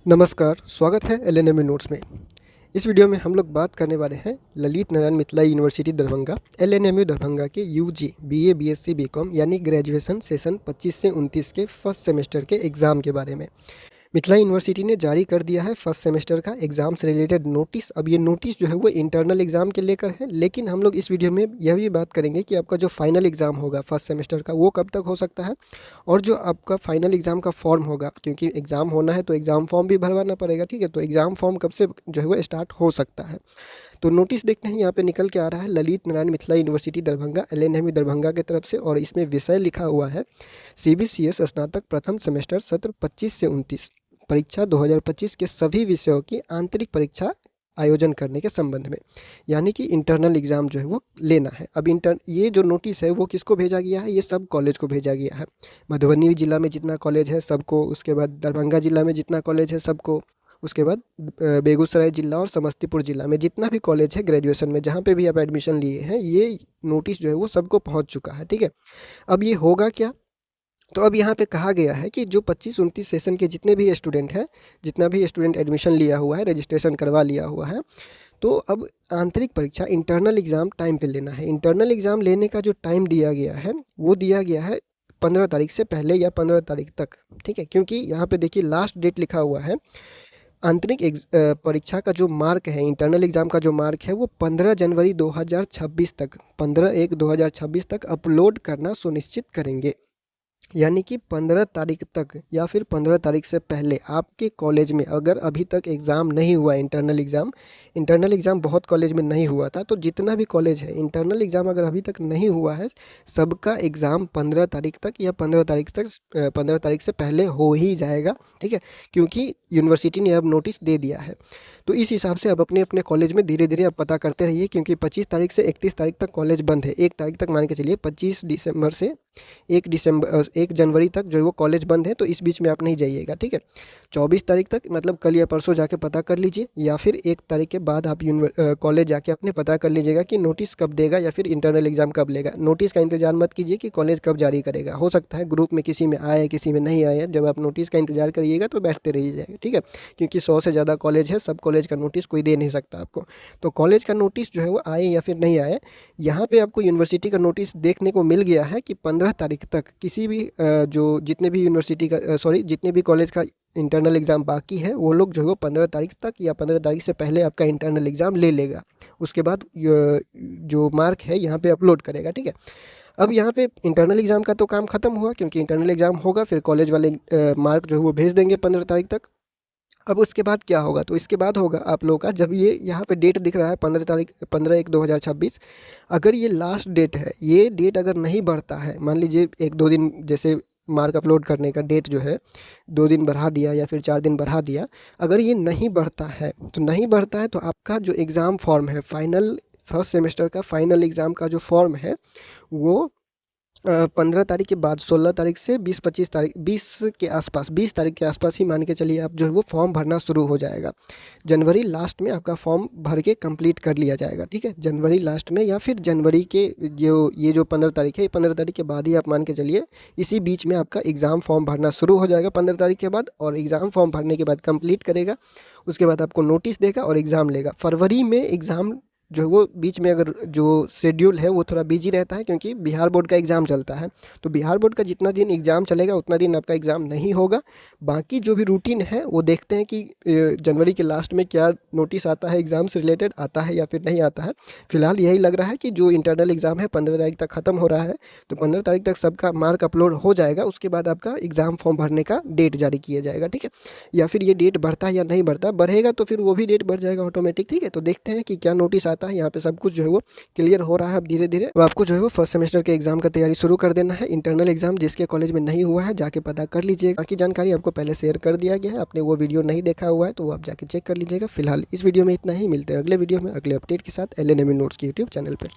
नमस्कार, स्वागत है एलएनएमयू नोट्स में। इस वीडियो में हम लोग बात करने वाले हैं ललित नारायण मिथिला यूनिवर्सिटी दरभंगा एलएनएमयू दरभंगा के यूजी बीए बीएससी बीकॉम यानी ग्रेजुएशन सेशन 25 से 29 के फर्स्ट सेमेस्टर के एग्ज़ाम के बारे में। मिथिला यूनिवर्सिटी ने जारी कर दिया है फर्स्ट सेमेस्टर का एग्ज़ाम से रिलेटेड नोटिस। अब ये नोटिस जो है वो इंटरनल एग्ज़ाम के लेकर है, लेकिन हम लोग इस वीडियो में यह भी बात करेंगे कि आपका जो फाइनल एग्ज़ाम होगा फर्स्ट सेमेस्टर का वो कब तक हो सकता है, और जो आपका फाइनल एग्ज़ाम का फॉर्म होगा, क्योंकि एग्ज़ाम होना है तो एग्ज़ाम फॉर्म भी भरवाना पड़ेगा। ठीक है, तो एग्ज़ाम फॉर्म कब से जो है वो स्टार्ट हो सकता है। तो नोटिस देखते हैं, यहाँ पे निकल के आ रहा है ललित नारायण मिथिला यूनिवर्सिटी दरभंगा एलएनएमयू दरभंगा की तरफ से, और इसमें विषय लिखा हुआ है सीबीसीएस स्नातक प्रथम सेमेस्टर सत्र 25 से 29 परीक्षा 2025 के सभी विषयों की आंतरिक परीक्षा आयोजन करने के संबंध में, यानी कि इंटरनल एग्ज़ाम जो है वो लेना है। अब ये जो नोटिस है वो किसको भेजा गया है, ये सब कॉलेज को भेजा गया है। मधुबनी जिला में जितना कॉलेज है सबको, उसके बाद दरभंगा जिला में जितना कॉलेज है सबको, उसके बाद बेगूसराय जिला और समस्तीपुर जिला में जितना भी कॉलेज है ग्रेजुएशन में, जहाँ पे भी आप एडमिशन लिए हैं, ये नोटिस जो है वो सबको पहुँच चुका है। ठीक है, अब ये होगा क्या, तो अब यहाँ पे कहा गया है कि जो 25-29 सेशन के जितने भी स्टूडेंट हैं, जितना भी स्टूडेंट एडमिशन लिया हुआ है, रजिस्ट्रेशन करवा लिया हुआ है, तो अब आंतरिक परीक्षा इंटरनल एग्ज़ाम टाइम पे लेना है। इंटरनल एग्ज़ाम लेने का जो टाइम दिया गया है वो दिया गया है 15 तारीख से पहले या 15 तारीख तक। ठीक है, क्योंकि यहाँ पे देखिए लास्ट डेट लिखा हुआ है। आंतरिक परीक्षा का जो मार्क है, इंटरनल एग्ज़ाम का जो मार्क है वो 15 जनवरी 2026 तक, 15/1/2026 तक अपलोड करना सुनिश्चित करेंगे। यानी कि 15 तारीख तक या फिर 15 तारीख से पहले आपके कॉलेज में अगर अभी तक एग्ज़ाम नहीं हुआ, इंटरनल एग्ज़ाम बहुत कॉलेज में नहीं हुआ था, तो जितना भी कॉलेज है इंटरनल एग्ज़ाम अगर अभी तक नहीं हुआ है, सबका एग्ज़ाम 15 तारीख तक या 15 तारीख से पहले हो ही जाएगा। ठीक है, क्योंकि यूनिवर्सिटी ने अब नोटिस दे दिया है। तो इस हिसाब से अब अपने अपने कॉलेज में धीरे धीरे अब पता करते रहिए, क्योंकि 25 तारीख से 31 तारीख तक कॉलेज बंद है। 1 तारीख तक मान के चलिए, 25 दिसंबर से 1 जनवरी तक जो है वो कॉलेज बंद है, तो इस बीच में आप नहीं जाइएगा। ठीक है, 24 तारीख तक मतलब कल या परसों जाके पता कर लीजिए, या फिर 1 तारीख के बाद आप कॉलेज जाके अपने पता कर लीजिएगा कि नोटिस कब देगा या फिर इंटरनल एग्ज़ाम कब लेगा। नोटिस का इंतजार मत कीजिए कि कॉलेज कब जारी करेगा, हो सकता है ग्रुप में किसी में आए किसी में नहीं आए। जब आप नोटिस का इंतजार करिएगा तो बैठते रहिएगा। ठीक है, क्योंकि 100 से ज़्यादा कॉलेज है, सब कॉलेज का नोटिस कोई दे नहीं सकता आपको। तो कॉलेज का नोटिस जो है वो आए या फिर नहीं आए, यहाँ पे आपको यूनिवर्सिटी का नोटिस देखने को मिल गया है कि 15 तारीख तक किसी भी जो जितने भी यूनिवर्सिटी का जितने भी कॉलेज का इंटरनल एग्ज़ाम बाकी है, वो लोग जो है वो 15 तारीख तक या 15 तारीख से पहले आपका इंटरनल एग्ज़ाम ले लेगा। उसके बाद जो मार्क है यहाँ पे अपलोड करेगा। ठीक है, अब यहाँ पे इंटरनल एग्ज़ाम का तो काम ख़त्म हुआ, क्योंकि इंटरनल एग्ज़ाम होगा फिर कॉलेज वाले मार्क जो है वो भेज देंगे 15 तारीख तक। अब उसके बाद क्या होगा, तो इसके बाद होगा आप लोगों का, जब ये यहाँ पे डेट दिख रहा है 15 तारीख 15/1/2026, अगर ये लास्ट डेट है, ये डेट अगर नहीं बढ़ता है, मान लीजिए 1-2 दिन, जैसे मार्क अपलोड करने का डेट जो है 2 दिन बढ़ा दिया या फिर 4 दिन बढ़ा दिया, अगर ये नहीं बढ़ता है तो आपका जो एग्ज़ाम फॉर्म है, फाइनल फर्स्ट सेमेस्टर का फाइनल एग्ज़ाम का जो फॉर्म है वो 15 तारीख के बाद 16 तारीख से 20-25 तारीख 20 तारीख के आसपास ही मान के चलिए आप जो है वो फॉर्म भरना शुरू हो जाएगा। जनवरी लास्ट में आपका फॉर्म भर के कंप्लीट कर लिया जाएगा। ठीक है, जनवरी लास्ट में या फिर जनवरी के जो 15 तारीख है, 15 तारीख के बाद ही आप मान के चलिए, इसी बीच में आपका एग्ज़ाम फॉर्म भरना शुरू हो जाएगा 15 तारीख के बाद, और एग्ज़ाम फॉर्म भरने के बाद कंप्लीट करेगा। उसके बाद आपको नोटिस देगा और एग्ज़ाम लेगा। फरवरी में एग्ज़ाम जो है वो बीच में अगर जो शेड्यूल है वो थोड़ा बिजी रहता है, क्योंकि बिहार बोर्ड का एग्ज़ाम चलता है, तो बिहार बोर्ड का जितना दिन एग्ज़ाम चलेगा उतना दिन आपका एग्ज़ाम नहीं होगा। बाकी जो भी रूटीन है वो देखते हैं कि जनवरी के लास्ट में क्या नोटिस आता है, एग्ज़ाम से रिलेटेड आता है या फिर नहीं आता है। फिलहाल यही लग रहा है कि जो इंटरनल एग्ज़ाम है 15 तारीख तक ख़त्म हो रहा है, तो 15 तारीख तक सबका मार्क अपलोड हो जाएगा। उसके बाद आपका एग्ज़ाम फॉर्म भरने का डेट जारी किया जाएगा। ठीक है, या फिर ये डेट बढ़ता है या नहीं बढ़ता, बढ़ेगा तो फिर वो भी डेट बढ़ जाएगा ऑटोमेटिक। ठीक है, तो देखते हैं कि क्या नोटिस आता है। यहाँ पे सब कुछ जो है वो क्लियर हो रहा है अब धीरे धीरे। तो आपको जो है वो फर्स्ट सेमेस्टर के एग्जाम का तैयारी शुरू कर देना है। इंटरनल एग्जाम जिसके कॉलेज में नहीं हुआ है जाके पता कर लीजिएगा। बाकी जानकारी आपको पहले शेयर कर दिया गया है, आपने वो वीडियो नहीं देखा हुआ है तो वो आप जाके चेक कर लीजिएगा। फिलहाल इस वीडियो में इतना ही, मिलते हैं अगले वीडियो में अगले अपडेट के साथ एलएनएमयू नोट्स के यूट्यूब चैनल पर।